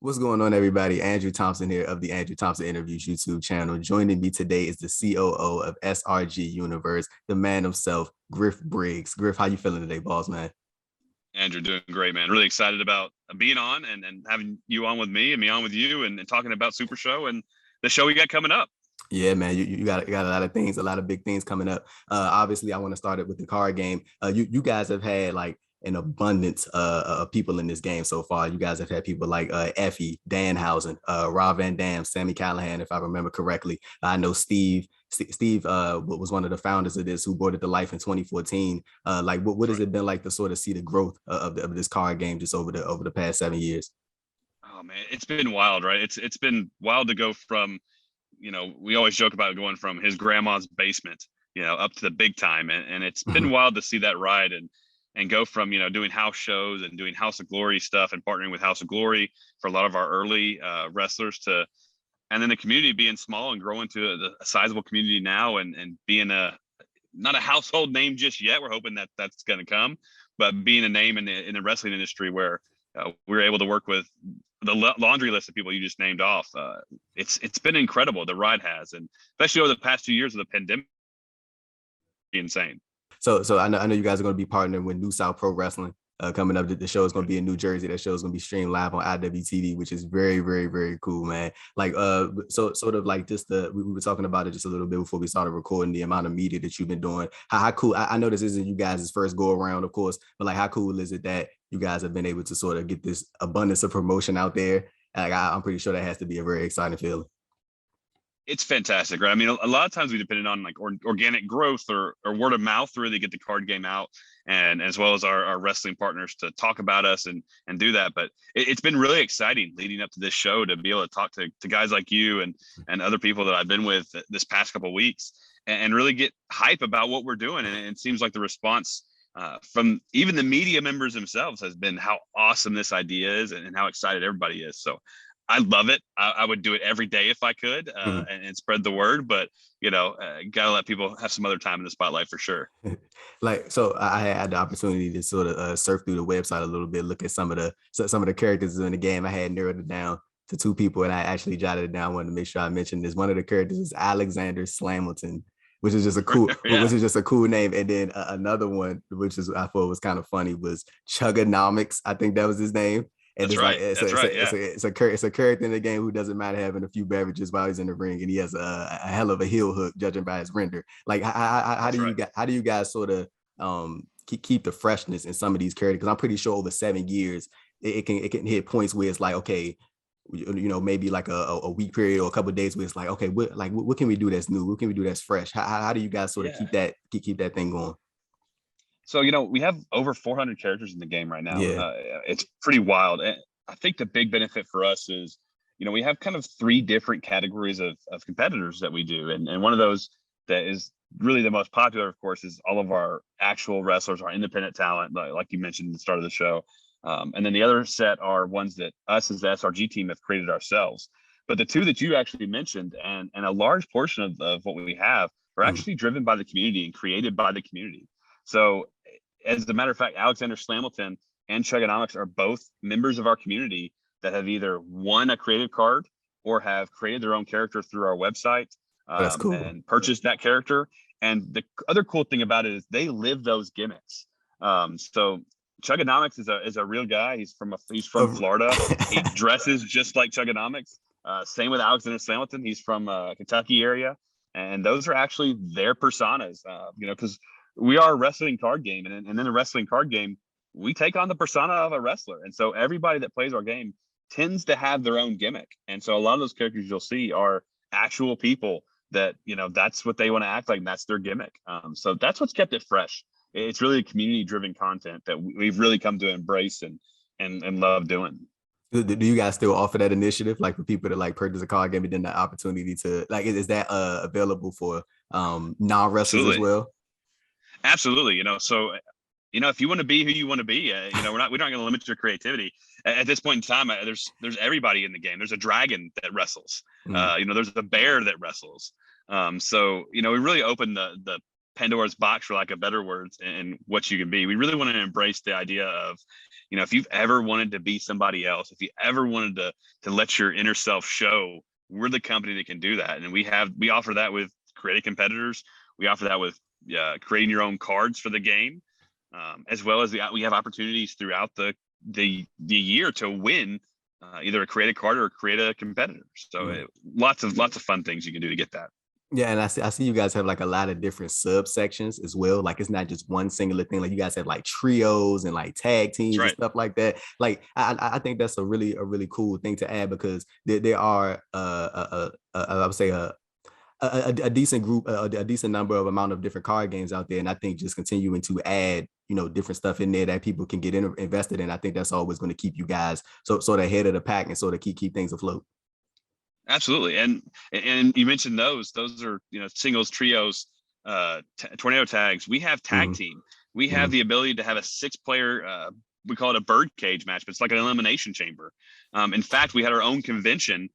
What's going on, everybody? Andrew Thompson here of the Andrew Thompson Interviews YouTube channel. Joining me today is the COO of SRG Universe, the man himself, Griff Briggs. Griff, how you feeling today, boss man? Andrew, doing great, man. Really excited about being on and having you on with me and me on with you and talking about Super Show and the show we got coming up. Yeah, man, you got a lot of things, a lot of big things coming up. Obviously, I want to start it with the card game. You guys have had like an abundance of people in this game so far. You guys have had people like Effie, Danhausen, Rob Van Dam, Sammy Callahan, if I remember correctly. I know Steve was one of the founders of this, who brought it to life in 2014. Like, what has it been like to sort of see the growth of this card game just over the past 7 years? Oh man, it's been wild, right? It's been wild to go from, we always joke about going from his grandma's basement, up to the big time, and it's been wild to see that ride and go from doing house shows and doing House of Glory stuff and partnering with House of Glory for a lot of our early wrestlers to, and then the community being small and growing to a sizable community now and being not a household name just yet. We're hoping that that's going to come, but being a name in the wrestling industry where we're able to work with the laundry list of people you just named off. It's been incredible. The ride has, and especially over the past 2 years of the pandemic, insane. So I know you guys are going to be partnering with New South Pro Wrestling coming up. The show is going to be in New Jersey. That show is going to be streamed live on IWTV, which is very, very, very cool, man. Like, so sort of like just we were talking about it just a little bit before we started recording, the amount of media that you've been doing. How cool? I know this isn't you guys' first go around, of course, but like, how cool is it that you guys have been able to sort of get this abundance of promotion out there? Like, I'm pretty sure that has to be a very exciting feeling. It's fantastic, right? I mean, a lot of times we depended on like organic growth or word of mouth to really get the card game out, and as well as our wrestling partners to talk about us and do that. But it's been really exciting leading up to this show to be able to talk to guys like you and other people that I've been with this past couple of weeks and really get hype about what we're doing. And it seems like the response from even the media members themselves has been how awesome this idea is and how excited everybody is. So I love it. I would do it every day if I could and spread the word, but gotta let people have some other time in the spotlight for sure. Like, so I had the opportunity to sort of surf through the website a little bit, look at some of the characters in the game. I had narrowed it down to two people, and I actually jotted it down. I wanted to make sure I mentioned this. One of the characters is Alexander Slamilton, which is just a cool, Yeah. which is just a cool name. And then another one, which is I thought was kind of funny, was Chugonomics. I think that was his name. And That's right. It's a character in the game who doesn't mind having a few beverages while he's in the ring, and he has a hell of a heel hook, judging by his render. Like, how do you guys sort of keep the freshness in some of these characters? Because I'm pretty sure over 7 years, it can hit points where it's like, okay, maybe like a week period or a couple of days where it's like, okay, what can we do that's new? What can we do that's fresh? How do you guys sort of keep that thing going? So, we have over 400 characters in the game right now. Yeah. It's pretty wild. And I think the big benefit for us is, we have kind of three different categories of competitors that we do. And one of those that is really the most popular, of course, is all of our actual wrestlers, our independent talent, like you mentioned at the start of the show. And then the other set are ones that us as the SRG team have created ourselves. But the two that you actually mentioned and a large portion of what we have are actually driven by the community and created by the community. So as a matter of fact, Alexander Slamilton and Chugonomics are both members of our community that have either won a creative card or have created their own character through our website That's cool. and purchased that character. And the other cool thing about it is they live those gimmicks. So Chugonomics is a real guy. He's from Florida. He dresses just like Chugonomics. Same with Alexander Slamilton. He's from Kentucky area. And those are actually their personas, because we are a wrestling card game. And in a wrestling card game, we take on the persona of a wrestler. And so everybody that plays our game tends to have their own gimmick. And so a lot of those characters you'll see are actual people that, that's what they want to act like. And that's their gimmick. So that's what's kept it fresh. It's really community driven content that we've really come to embrace and love doing. Do you guys still offer that initiative, like for people to like purchase a card game and then the opportunity to like, is that available for non-wrestlers as well? Absolutely. So, if you want to be who you want to be, we're not going to limit your creativity. At this point in time, there's everybody in the game. There's a dragon that wrestles. There's a bear that wrestles. So, we really open the Pandora's box, for lack of better words, and what you can be. We really want to embrace the idea of, if you've ever wanted to be somebody else, if you ever wanted to let your inner self show, we're the company that can do that. And we offer that with creative competitors. We offer that with creating your own cards for the game, as well as we have opportunities throughout the year to win either a creative card or create a competitor. So lots of fun things you can do to get that. Yeah, and I see you guys have like a lot of different subsections as well. Like it's not just one singular thing. Like you guys have like trios and like tag teams and stuff like that. Like I think that's a really cool thing to add, because there are I would say a decent group, a decent number of amount of different card games out there. And I think just continuing to add, different stuff in there that people can get invested in, I think that's always going to keep you guys sort of ahead of the pack and sort of keep things afloat. Absolutely. And you mentioned those are, singles, trios, tornado tags. We have tag team. We have the ability to have a 6-player, we call it a bird cage match, but it's like an elimination chamber. In fact, we had our own convention.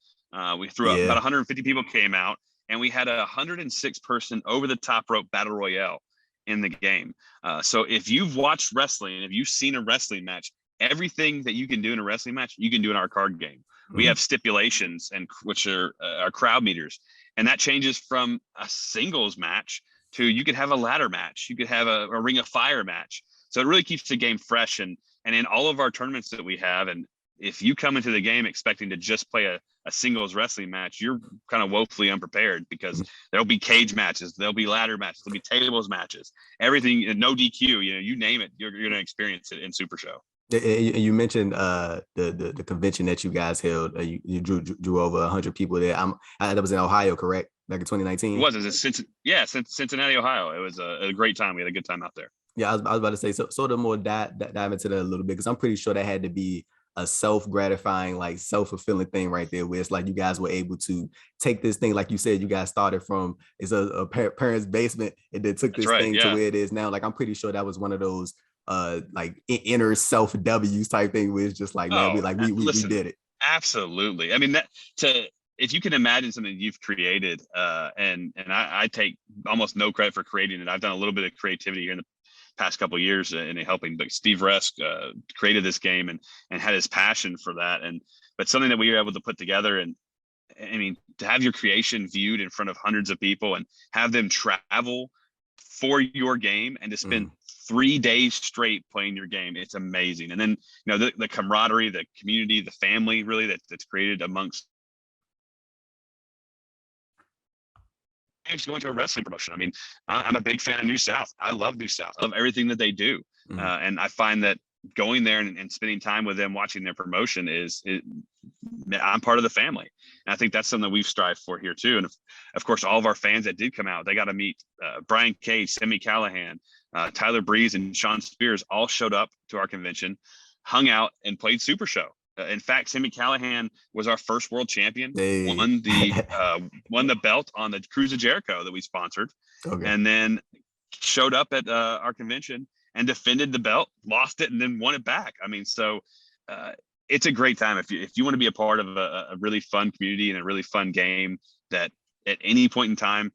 We threw up, about 150 people came out, and we had a 106-person over the top rope battle royale in the game. So if you've watched wrestling and if you've seen a wrestling match, everything that you can do in a wrestling match, you can do in our card game. We have stipulations, and which are our crowd meters, and that changes from a singles match to you could have a ladder match, you could have a ring of fire match. So it really keeps the game fresh, and in all of our tournaments that we have, and if you come into the game expecting to just play a singles wrestling match, you're kind of woefully unprepared, because there'll be cage matches, there'll be ladder matches, there'll be tables matches, everything, no DQ, you name it, you're going to experience it in Supershow. You mentioned the convention that you guys held. You drew over 100 people there. That was in Ohio, correct? Back in 2019. It was in Cincinnati, Ohio. It was a great time. We had a good time out there. Yeah, I was about to say, so sort of more dive into that a little bit, because I'm pretty sure that had to be a self-gratifying, like self-fulfilling thing right there, where it's like you guys were able to take this thing, like you said, you guys started from a parent's basement and then took this thing to where it is now. Like I'm pretty sure that was one of those like inner self W's type thing, where it's just like, man, we did it. Absolutely. I mean, if you can imagine something you've created, and I take almost no credit for creating it. I've done a little bit of creativity here in the past couple of years in helping, but Steve Resk created this game and had his passion for that, but something that we were able to put together. And I mean, to have your creation viewed in front of hundreds of people and have them travel for your game and to spend 3 days straight playing your game, it's amazing. And then the camaraderie, the community, the family really that's created amongst going to a wrestling promotion. I mean, I'm a big fan of New South. I love New South. I love everything that they do. And I find that going there and spending time with them, watching their promotion I'm part of the family. And I think that's something that we've strived for here too. And of course, all of our fans that did come out, they got to meet Brian Cage, Semi Callahan, Tyler Breeze, and Sean Spears all showed up to our convention, hung out, and played Supershow. In fact, Semi Callahan was our first world champion, won the belt on the Cruise of Jericho that we sponsored, and then showed up at our convention and defended the belt, lost it, and then won it back. I mean, so it's a great time. If you want to be a part of a really fun community and a really fun game that at any point in time,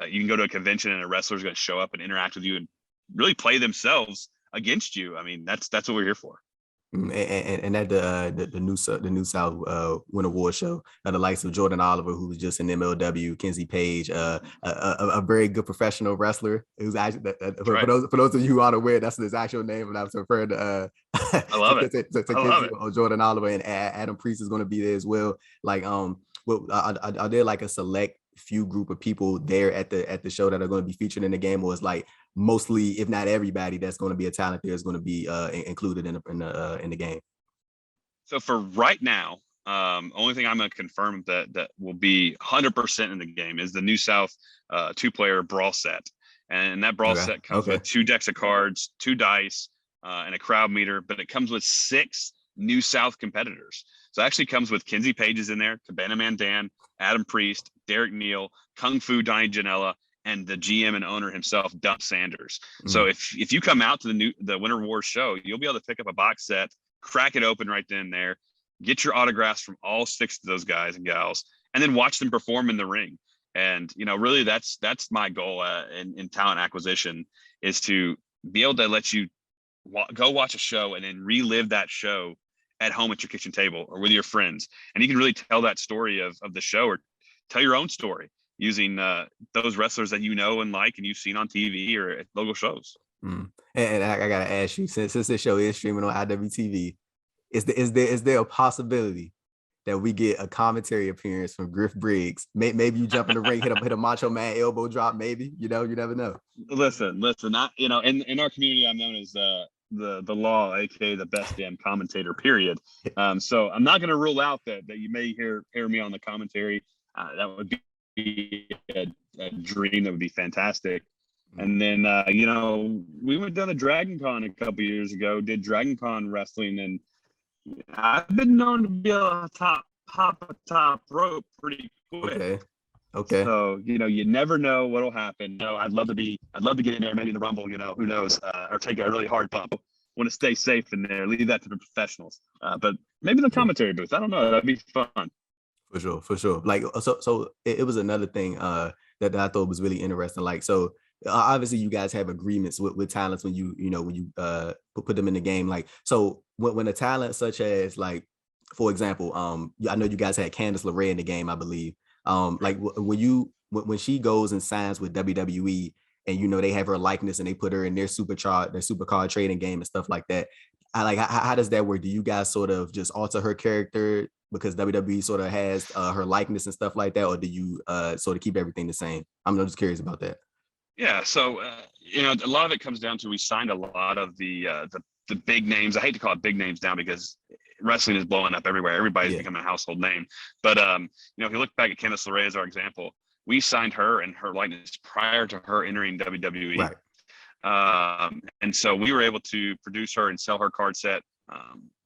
you can go to a convention and a wrestler is going to show up and interact with you and really play themselves against you. I mean, that's what we're here for. And at the New South Winter War show, the likes of Jordan Oliver, who was just in MLW, Kenzie Page, a very good professional wrestler, who's actually for those of you who aren't aware, that's his actual name, and I was referring to I love it. Jordan Oliver, and Adam Priest is going to be there as well. Like are there like a select few group of people there at the show that are going to be featured in the game, or is like mostly, if not everybody that's going to be a talent there is going to be included in the game? So for right now, only thing I'm going to confirm that will be 100% in the game is the New South 2-player brawl set, and that brawl set comes with 2 decks of cards, 2 dice, and a crowd meter, but it comes with 6 New South competitors. So it actually comes with Kenzie Pages in there, Cabana Man Dan, Adam Priest, Derek Neal, Kung Fu Donnie Janela, and the GM and owner himself, Dump Sanders. So if you come out to the Winter War show, you'll be able to pick up a box set, crack it open right then and there, get your autographs from all 6 of those guys and gals, and then watch them perform in the ring. And really that's my goal in talent acquisition, is to be able to let you go watch a show and then relive that show at home at your kitchen table or with your friends, and you can really tell that story of the show, or tell your own story using those wrestlers that and like, and you've seen on TV or at local shows. And I gotta ask you, since this show is streaming on IWTV, is there a possibility that we get a commentary appearance from Griff Briggs? Maybe you jump in the ring, hit a Macho Man elbow drop. Maybe you never know. Listen. In our community, I'm known as the law, aka the best damn commentator. Period. So I'm not going to rule out that you may hear me on the commentary. That would be a dream. That would be fantastic. And then we went down to Dragon Con a couple years ago, did Dragon Con wrestling, and I've been known to be able to hop a top rope pretty quick. Okay. So you never know what'll happen. I'd love to get in there, maybe in the Rumble. Who knows? Or take a really hard bump. Want to stay safe in there. Leave that to the professionals. But maybe the commentary booth. I don't know. That'd be fun. For sure. Like so, it was another thing that I thought was really interesting. Like so. Obviously, you guys have agreements with talents when you put them in the game. Like, so when a talent such as, like, for example, I know you guys had Candice LeRae in the game, I believe. Like when she goes and signs with WWE, and they have her likeness and they put her in their supercard trading game and stuff like that. How does that work? Do you guys sort of just alter her character because WWE sort of has her likeness and stuff like that, or do you sort of keep everything the same? I'm just curious about that. Yeah, so a lot of it comes down to, we signed a lot of the big names. I hate to call it big names now because wrestling is blowing up everywhere. Everybody's becoming a household name. But if you look back at Candice LeRae as our example, we signed her and her likeness prior to her entering WWE. Right. And so we were able to produce her and sell her card set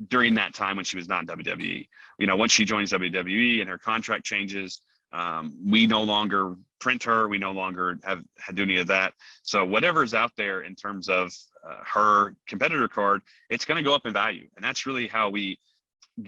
during that time when she was not in WWE. Once she joins WWE and her contract changes, we no longer print her. We no longer have do any of that. So whatever's out there in terms of her competitor card, it's going to go up in value. And that's really how we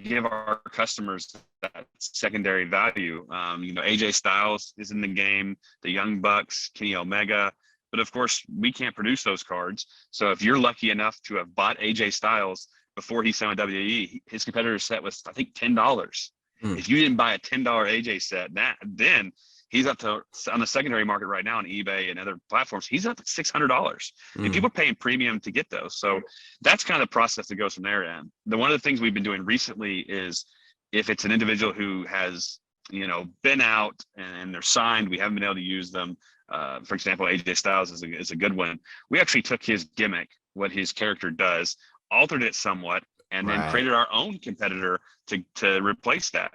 give our customers that secondary value. AJ Styles is in the game, the Young Bucks, Kenny Omega. But of course, we can't produce those cards. So if you're lucky enough to have bought AJ Styles before he signed with WWE, his competitor set was, I think, $10. If you didn't buy a $10 AJ set, then he's up to, on the secondary market right now on eBay and other platforms, he's up to $600. And people are paying premium to get those. So that's kind of the process that goes from there. And one of the things we've been doing recently is, if it's an individual who has, been out and they're signed, we haven't been able to use them. For example, AJ Styles is a good one. We actually took his gimmick, what his character does, altered it somewhat, and then created our own competitor to replace that.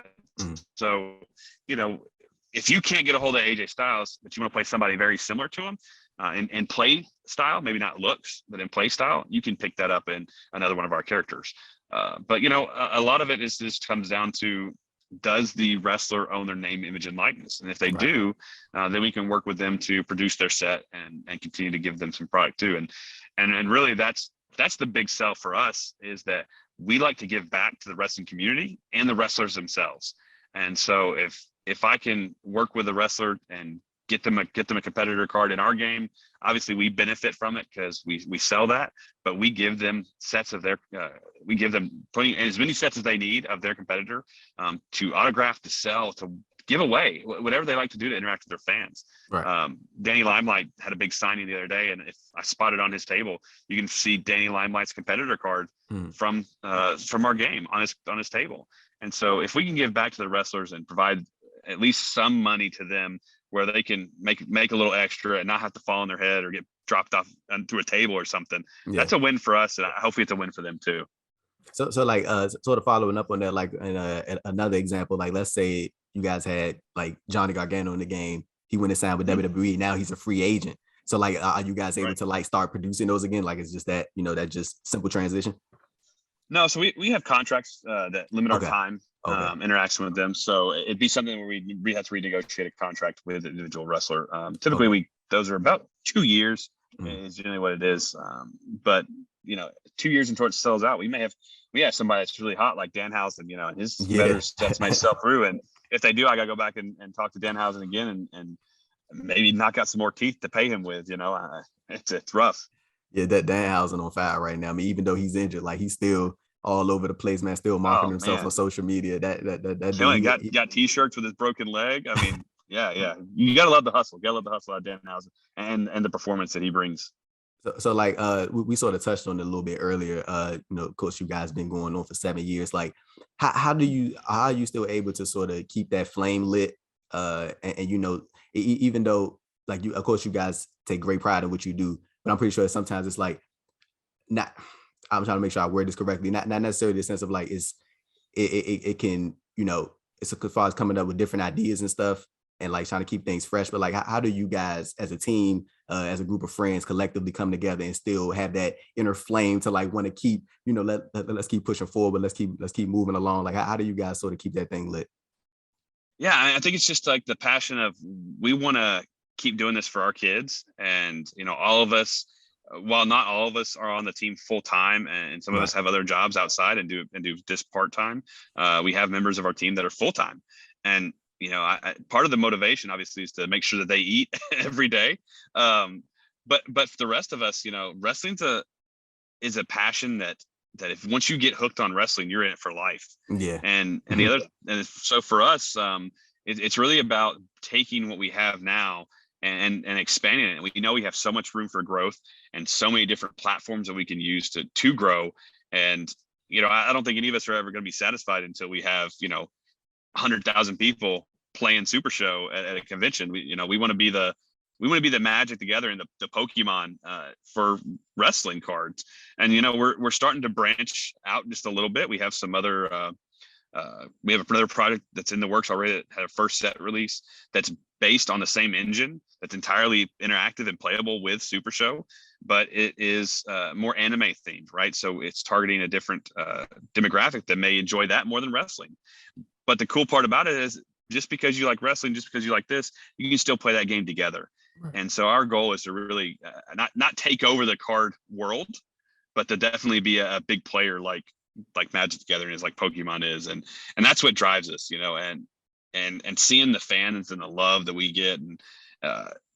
So, if you can't get a hold of AJ Styles, but you want to play somebody very similar to him in play style, maybe not looks, but in play style, you can pick that up in another one of our characters. But a lot of it just comes down to, does the wrestler own their name, image, and likeness? And if they do, then we can work with them to produce their set and continue to give them some product too. And really that's the big sell for us, is that we like to give back to the wrestling community and the wrestlers themselves. And so if I can work with a wrestler and get them a competitor card in our game, obviously we benefit from it because we sell that, but we give them sets of their we give them plenty, as many sets as they need of their competitor to autograph, to sell, to give away, whatever they like to do to interact with their fans. Right. Danny Limelight had a big signing the other day, and if I spotted on his table, you can see Danny Limelight's competitor card from our game on his table. And so if we can give back to the wrestlers and provide at least some money to them, where they can make a little extra and not have to fall on their head or get dropped off through a table or something, that's a win for us, and hopefully it's a win for them too. So like sort of following up on that, like in another example, like let's say you guys had like Johnny Gargano in the game, he went and signed with WWE, now he's a free agent. So like, are you guys able to like start producing those again? Like, it's just that, that just simple transition? No, so we have contracts that limit our time interaction with them. So it'd be something where we have to renegotiate a contract with an individual wrestler. Typically those are about 2 years is generally what it is. But 2 years until it sells out, we have somebody that's really hot like Danhausen, and his Yeah. better sets might sell through. And if they do, I gotta go back and talk to Danhausen again and maybe knock out some more teeth to pay him with. It's rough. Yeah, that Danhausen on fire right now. I mean, even though he's injured, like he's still all over the place, man. Still marketing Oh himself man, on social media. That killing. dude, Got T-shirts with his broken leg. I mean, yeah. You gotta love the hustle. Gotta love the hustle out of Danhausen and the performance that he brings. so like we sort of touched on it a little bit earlier. Of course, you guys been going on for 7 years. Like, how are you still able to sort of keep that flame lit? And even though like you, of course, you guys take great pride in what you do, but I'm pretty sure sometimes it's like not. I'm trying to make sure I word this correctly. Not necessarily the sense of like it can it's as far as coming up with different ideas and stuff and like trying to keep things fresh. But like, how do you guys as a team, as a group of friends, collectively come together and still have that inner flame to like want to keep let's keep pushing forward, let's keep moving along. Like, how do you guys sort of keep that thing lit? Yeah, I think it's just like the passion of we want to keep doing this for our kids, and all of us, while not all of us are on the team full time, and some of us have other jobs outside and do this part time, we have members of our team that are full time, and part of the motivation obviously is to make sure that they eat every day, but for the rest of us, wrestling is a passion that if once you get hooked on wrestling, you're in it for life. Yeah. And the other, and so for us, it's really about taking what we have now and expanding it. And we know we have so much room for growth and so many different platforms that we can use to grow. And I don't think any of us are ever going to be satisfied until we have 100,000 people playing Super Show at a convention. We want to be the Magic together and the Pokemon for wrestling cards. And we're starting to branch out just a little bit. We have some other we have another product that's in the works already that had a first set release that's based on the same engine, that's entirely interactive and playable with Super Show, but it is more anime themed, right? So it's targeting a different demographic that may enjoy that more than wrestling. But the cool part about it is just because you like wrestling, just because you like this, you can still play that game together. And so our goal is to really not take over the card world, but to definitely be a big player like Magic the Gathering is, like Pokemon is, and that's what drives us, and seeing the fans and the love that we get, and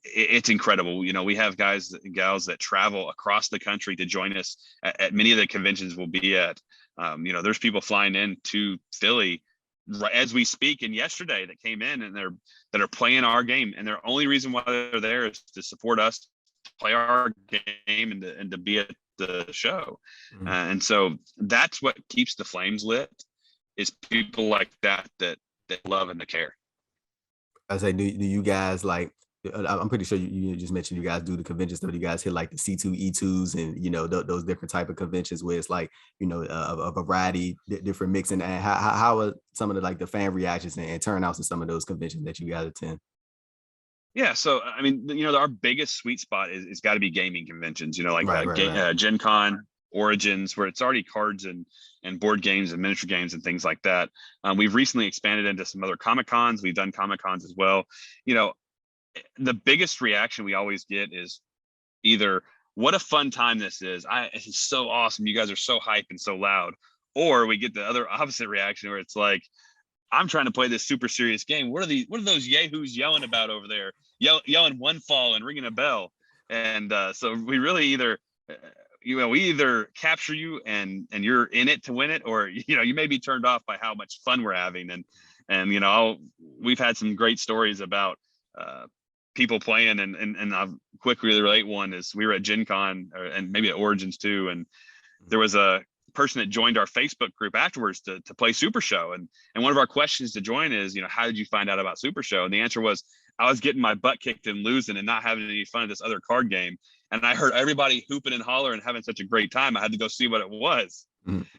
it's incredible. We have guys and gals that travel across the country to join us at many of the conventions we'll be at. There's people flying in to Philly as we speak, and yesterday that came in and that are playing our game, and their only reason why they're there is to support us, play our game, and to be at the show. Mm-hmm. And so that's what keeps the flames lit, is people like that love and the care. I say, do you guys like? I'm pretty sure you just mentioned you guys do the convention stuff. You guys hit like the C2E2s and those different type of conventions where it's like a variety, different mixing. And how are some of the like the fan reactions and turnouts in some of those conventions that you guys attend? Yeah, so I mean, our biggest sweet spot is got to be gaming conventions. Like Gen Con, Origins, where it's already cards and board games and miniature games and things like that. We've recently expanded into some other Comic Cons. We've done Comic Cons as well. The biggest reaction we always get is either what a fun time this is. This is so awesome. You guys are so hype and so loud. Or we get the other opposite reaction where it's like, I'm trying to play this super serious game. What are those yahoos yelling about over there? Yelling one fall and ringing a bell. And so we really either capture you and you're in it to win it, or you may be turned off by how much fun we're having. And we've had some great stories about people playing, and I'll quickly relate one. Is we were at Gen Con and maybe at Origins too, and there was a person that joined our Facebook group afterwards to play Super Show, and one of our questions to join is, how did you find out about Super Show? And the answer was, I was getting my butt kicked and losing and not having any fun at this other card game, and I heard everybody hooping and hollering and having such a great time. I had to go see what it was.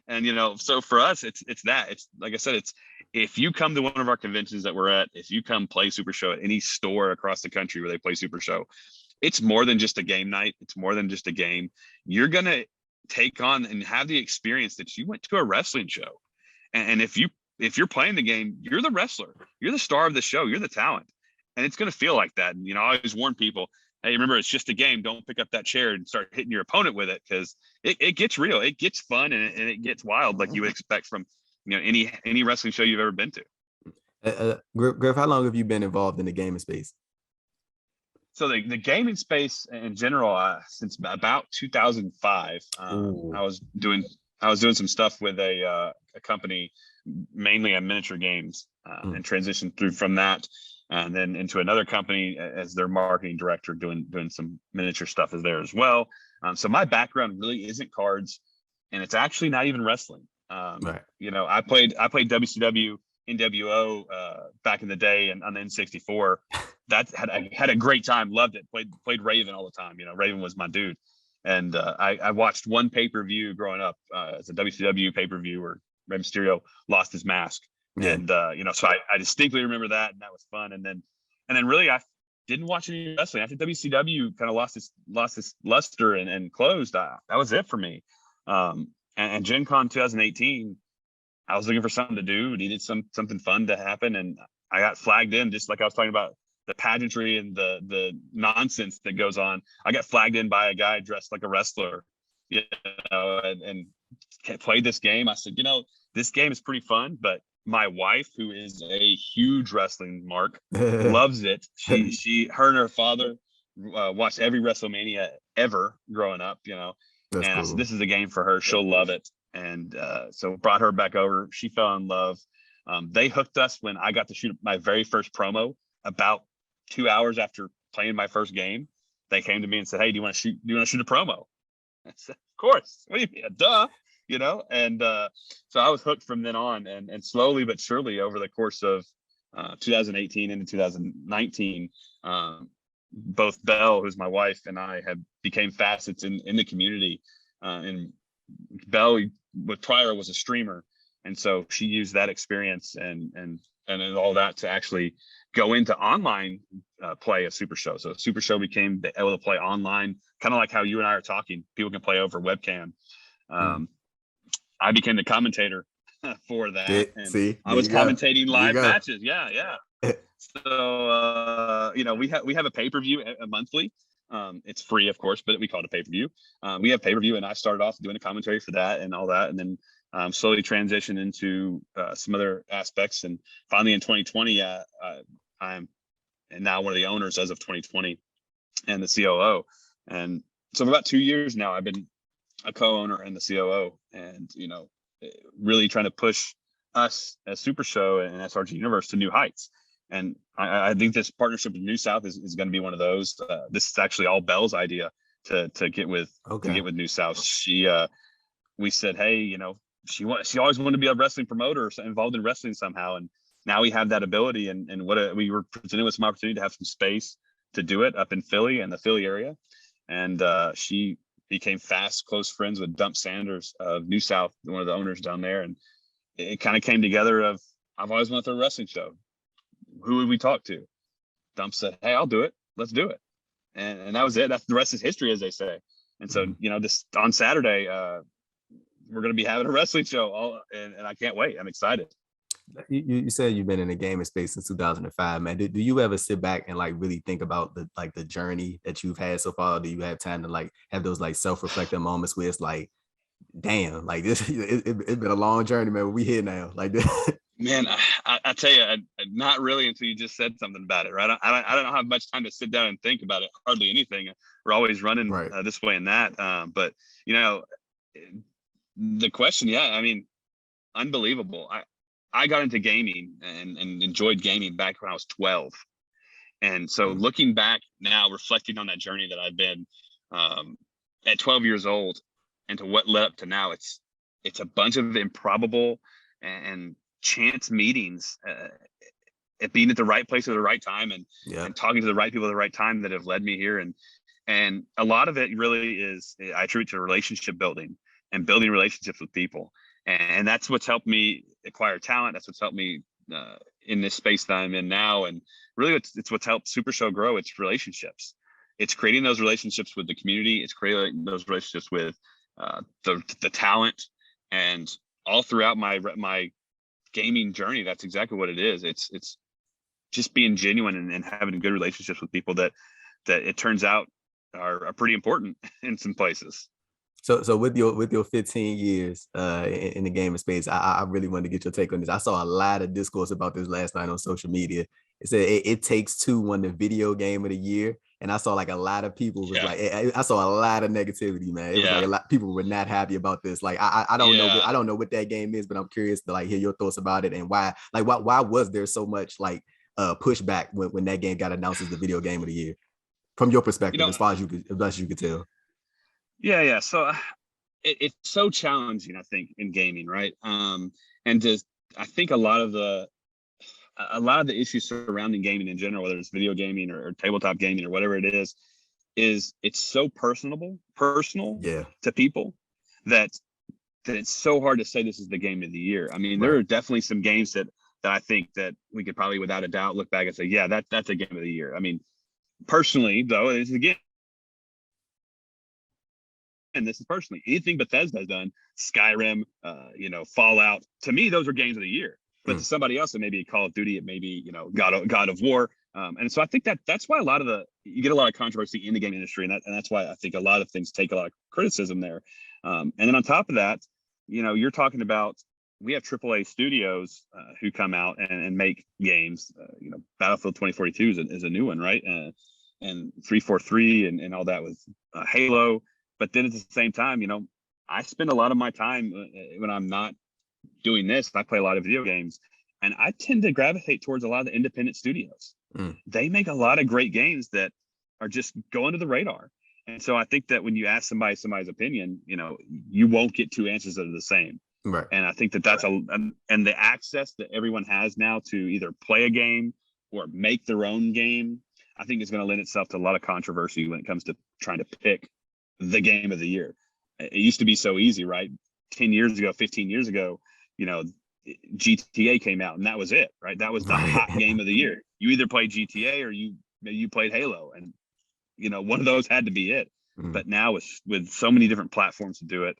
And so for us, it's that. It's like I said, it's if you come to one of our conventions that we're at, if you come play Super Show at any store across the country where they play Super Show, it's more than just a game night. It's more than just a game. You're gonna take on and have the experience that you went to a wrestling show. And if you're playing the game, you're the wrestler, you're the star of the show, you're the talent, and it's going to feel like that. And I always warn people, hey, remember, it's just a game. Don't pick up that chair and start hitting your opponent with it, because it gets real. It gets fun, and it gets wild, like you would expect from any wrestling show you've ever been to. Griff, how long have you been involved in the gaming space? So the gaming space in general, since about 2005, I was doing some stuff with a company, mainly on miniature games, and transitioned through from that, and then into another company as their marketing director, doing some miniature stuff as there as well. So my background really isn't cards, and it's actually not even wrestling. Right. I played WCW, NWO back in the day, and on the N64. That had a great time, loved it. Played Raven all the time. Raven was my dude. And I watched one pay-per-view growing up. It's a WCW pay-per-view where Rey Mysterio lost his mask. Yeah. And so I distinctly remember that, and that was fun. And then really I didn't watch any wrestling after WCW kind of lost its luster and closed. That was it for me. And Gen Con 2018, I was looking for something to do, needed something fun to happen, and I got flagged in, just like I was talking about the pageantry and the nonsense that goes on. I got flagged in by a guy dressed like a wrestler, and played this game. I said, this game is pretty fun, but my wife, who is a huge wrestling mark, loves it. Her and her father watched every WrestleMania ever growing up, That's and cool. I said, this is a game for her. She'll love it. And so brought her back over. She fell in love. They hooked us when I got to shoot my very first promo. About 2 hours after playing my first game, they came to me and said, hey, do you want to shoot a promo? I said, of course. What do you mean? Duh. And so I was hooked from then on, and slowly but surely over the course of 2018 into 2019, both Belle, who's my wife, and I have became facets in the community. And Belle, prior, was a streamer, and so she used that experience and all that to actually go into online play of Supershow. So Supershow became able to play online, kind of like how you and I are talking. People can play over webcam. I became the commentator for that. I was commentating live matches. Yeah. So we have a pay-per-view monthly. It's free, of course, but we call it a pay-per-view. We have pay-per-view, and I started off doing a commentary for that and all that, and then slowly transitioned into some other aspects. And finally in 2020, I'm now one of the owners as of 2020 and the COO. And so for about 2 years now, I've been a co-owner and the COO, and really trying to push us as Supershow and SRG Universe to new heights. And I think this partnership with New South is going to be one of those. This is actually all Belle's idea to get with New South. We said, hey, she always wanted to be a wrestling promoter or involved in wrestling somehow, and now we have that ability. And we were presented with some opportunity to have some space to do it up in Philly and the Philly area. And she became fast, close friends with Dump Sanders of New South, one of the owners down there. And it kind of came together of, I've always wanted a wrestling show. Who would we talk to? Dump said, hey, I'll do it. Let's do it. And that was it. That's the rest is history, as they say. And so, this on Saturday, we're going to be having a wrestling show, and I can't wait. I'm excited. You said you've been in the gaming space since 2005, man. Do you ever sit back and really think about the journey that you've had so far? Do you have time to have those self-reflective moments where it's damn, this it's been a long journey, man. We here now, Man, I tell you, not really until you just said something about it, right? I don't have much time to sit down and think about it. Hardly anything. We're always running this way and that. But the question, unbelievable. I got into gaming and enjoyed gaming back when I was 12. And so looking back now, reflecting on that journey that I've been at 12 years old and to what led up to now, it's a bunch of improbable and chance meetings, at being at the right place at the right time and talking to the right people at the right time that have led me here. And a lot of it really is, I attribute to relationship building and building relationships with people. And that's what's helped me acquire talent. That's what's helped me in this space that I'm in now. And really it's what's helped Supershow grow. It's relationships. It's creating those relationships with the community. It's creating those relationships with the talent. And all throughout my gaming journey, that's exactly what it is. It's just being genuine and having good relationships with people that that it turns out are pretty important in some places. So with your 15 years in the gaming space, I really wanted to get your take on this. I saw a lot of discourse about this last night on social media. It said It Takes Two won the video game of the year, and I saw like a lot of people was like, I saw a lot of negativity, man. It was like a lot people were not happy about this. Like I don't know, I don't know what that game is, but I'm curious to like hear your thoughts about it and why was there so much like pushback when that game got announced as the video game of the year from your perspective, as far as you could tell. Yeah. So it's so challenging, I think, in gaming, right? And just I think a lot of the issues surrounding gaming in general, whether it's video gaming or tabletop gaming or whatever it is it's so personal to people that it's so hard to say this is the game of the year. I mean, there are definitely some games that I think that we could probably without a doubt look back and say, yeah, that's a game of the year. I mean, personally, though, it's again, and this is personally, anything Bethesda has done, Skyrim, Fallout, to me, those are games of the year. But to somebody else, it may be Call of Duty, it may be, God of War. And so I think that's why you get a lot of controversy in the game industry. And that's why I think a lot of things take a lot of criticism there. And then on top of that, you're talking about, we have AAA studios who come out and make games. Battlefield 2042 is a new one, right? And 343 and all that with Halo. But then at the same time, I spend a lot of my time when I'm not doing this. I play a lot of video games, and I tend to gravitate towards a lot of the independent studios. They make a lot of great games that are just go under the radar. And so I think that when you ask somebody's opinion, you won't get two answers that are the same. Right. And I think that's and the access that everyone has now to either play a game or make their own game, I think is going to lend itself to a lot of controversy when it comes to trying to pick the game of the year. It used to be so easy, right? 10 years ago, 15 years ago, GTA came out and that was it, right? That was the hot game of the year. You either played GTA or you played Halo, and one of those had to be it. But now with so many different platforms to do it,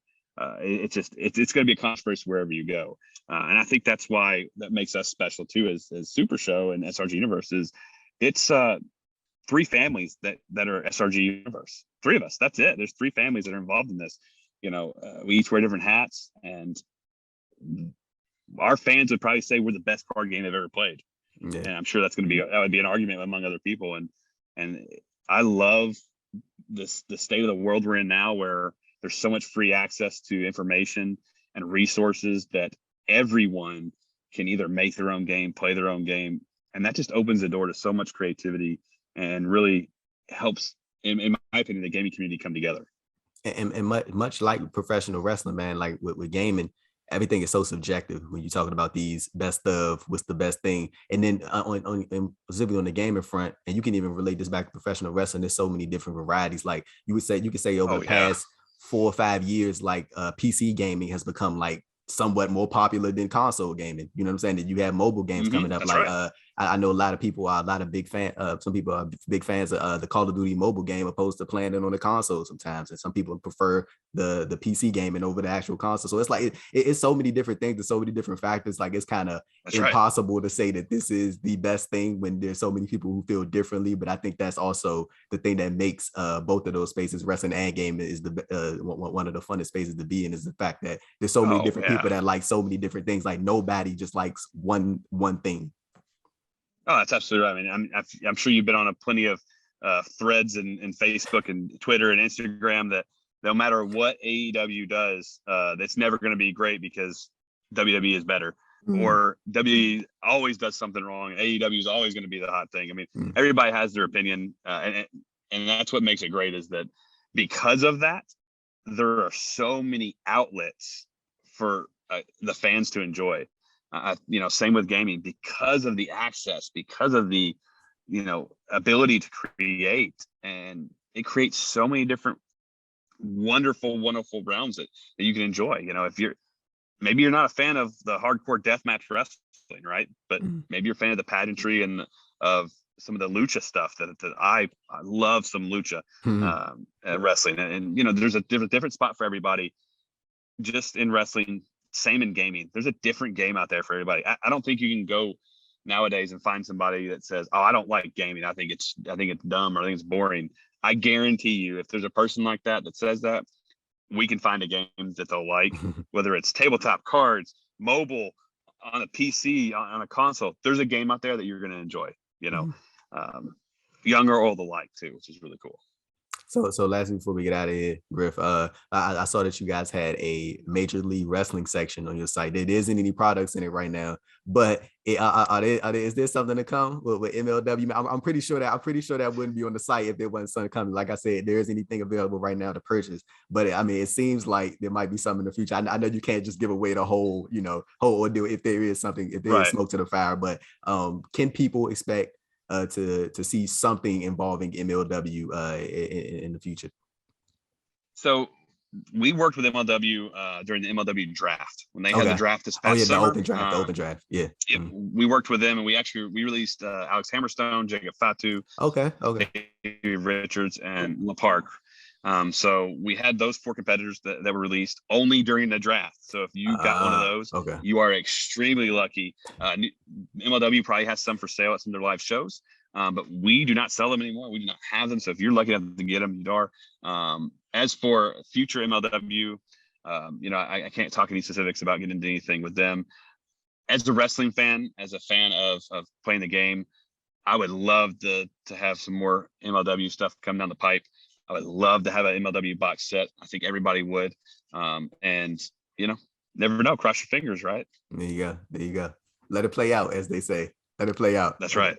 it's going to be a controversy wherever you go. And I think that's why that makes us special too, as Supershow and SRG Universe is it's three families that are SRG Universe. Three of us. That's it. There's three families that are involved in this. We each wear different hats, and our fans would probably say we're the best card game they've ever played. Yeah. And I'm sure that would be an argument among other people. And I love the state of the world we're in now, where there's so much free access to information and resources that everyone can either make their own game, play their own game. And that just opens the door to so much creativity and really helps, in my opinion, the gaming community come together. And much like professional wrestling, man, like with gaming, everything is so subjective when you're talking about these best of what's the best thing. And then on specifically on the gaming front, and you can even relate this back to professional wrestling, there's so many different varieties. Like you could say over the past 4 or 5 years, like PC gaming has become like somewhat more popular than console gaming. You know what I'm saying? That you have mobile games coming up. That's like right. I know a lot of people are some people are big fans of the Call of Duty mobile game opposed to playing it on the console sometimes. And some people prefer the PC gaming over the actual console. So it's like it's so many different things. There's so many different factors. Like it's kind of impossible to say that this is the best thing when there's so many people who feel differently. But I think that's also the thing that makes both of those spaces, wrestling and gaming, is the one of the funnest spaces to be in, is the fact that there's so many different people that like so many different things. Like nobody just likes one thing. Oh, that's absolutely right. I mean, I'm sure you've been on plenty of threads and Facebook and Twitter and Instagram that no matter what AEW does, that's never going to be great because WWE is better. Or WWE always does something wrong. AEW is always going to be the hot thing. I mean, everybody has their opinion, and that's what makes it great, is that because of that, there are so many outlets for the fans to enjoy. Same with gaming, because of the access, because of the, ability to create, and it creates so many different wonderful realms that you can enjoy. If maybe you're not a fan of the hardcore deathmatch wrestling, right? But maybe you're a fan of the pageantry and of some of the lucha stuff that I love some lucha wrestling. And there's a different spot for everybody. Just in wrestling, same in gaming. There's a different game out there for everybody. I don't think you can go nowadays and find somebody that says, "Oh, I don't like gaming. I think it's dumb, or I think it's boring." I guarantee you, if there's a person like that says that, we can find a game that they'll like, whether it's tabletop, cards, mobile, on a PC, on a console. There's a game out there that you're going to enjoy, young or old alike too, which is really cool. So lastly, before we get out of here, Griff, I saw that you guys had a Major League Wrestling section on your site. There isn't any products in it right now, but is there something to come with MLW? I'm pretty sure that wouldn't be on the site if there wasn't something coming. Like I said, there isn't anything available right now to purchase, but I mean, it seems like there might be something in the future. I know you can't just give away the whole ordeal if there is something, if there is smoke to the fire, but can people expect to see something involving MLW in the future? So we worked with MLW during the MLW draft when they had the draft this past summer. The open draft. Yeah. We worked with them, and we released Alex Hammerstone, Jacob Fatu, Dave Richards, and La Park. So we had those 4 competitors that were released only during the draft. So if you got one of those, you are extremely lucky. MLW probably has some for sale at some of their live shows, but we do not sell them anymore. We do not have them. So if you're lucky enough to get them, you are. As for future MLW, I can't talk any specifics about getting into anything with them. As a wrestling fan, as a fan of playing the game, I would love to have some more MLW stuff come down the pipe. I would love to have an MLW box set. I think everybody would. And never know. Cross your fingers, right? There you go. Let it play out, as they say. Let it play out. That's right.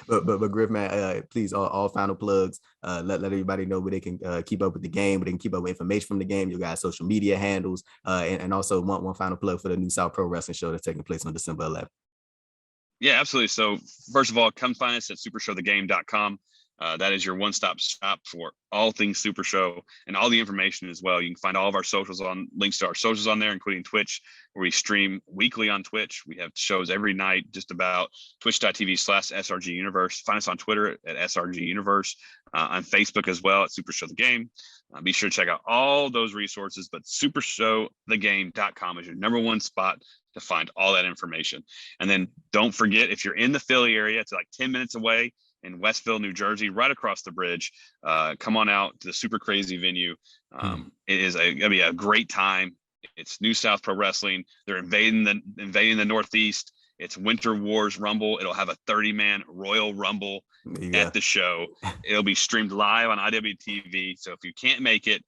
but Griff, man, please, all final plugs. Let everybody know where they can keep up with the game, where they can keep up with information from the game. You guys' social media handles, and also one final plug for the New South Pro Wrestling show that's taking place on December 11th. Yeah, absolutely. So first of all, come find us at supershowthegame.com. That is your one-stop shop for all things Super Show and all the information as well. You can find all of our socials links to our socials on there, including Twitch, where we stream weekly on Twitch. We have shows every night, just about twitch.tv/SRG Universe. Find us on Twitter at SRG Universe, on Facebook as well at Supershow the Game. Be sure to check out all those resources, but supershowthegame.com is your number one spot to find all that information. And then don't forget, if you're in the Philly area, it's like 10 minutes away, in Westville, New Jersey, right across the bridge. Come on out to the Super Crazy venue. It is gonna be a great time. It's New South Pro Wrestling. They're invading the Northeast. It's Winter Wars Rumble. It'll have a 30-man Royal Rumble at the show. It'll be streamed live on IWTV. So if you can't make it,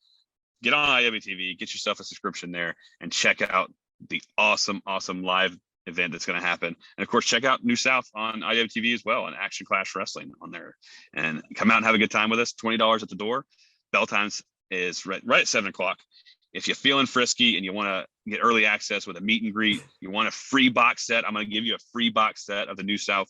get on IWTV, get yourself a subscription there, and check out the awesome live event that's going to happen. And of course, check out New South on IWTV as well, and Action Clash Wrestling on there, and come out and have a good time with us. $20 at the door. Bell times is right at 7:00. If you're feeling frisky and you want to get early access with a meet and greet, you want a free box set, I'm going to give you a free box set of the New South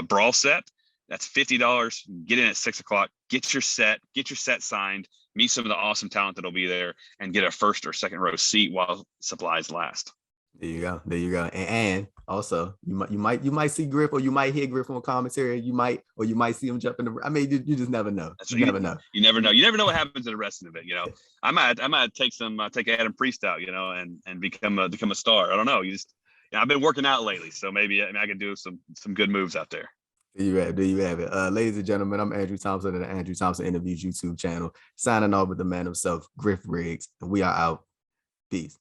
Brawl set. That's $50. Get in at 6:00. Get your set signed, meet some of the awesome talent that'll be there, and get a first or second row seat while supplies last. There you go. And also, you might see Griff, or you might hear Griff on commentary. You might see him jump in the. I mean, you just never know. Never know. You never know. You never know what happens in the rest of it. I might take Adam Priest out, and become a star. I don't know. I've been working out lately, so maybe I can do some good moves out there. There you have it. Ladies and gentlemen, I'm Andrew Thompson of the Andrew Thompson Interviews YouTube channel. Signing off with the man himself, Griff Briggs, and we are out. Peace.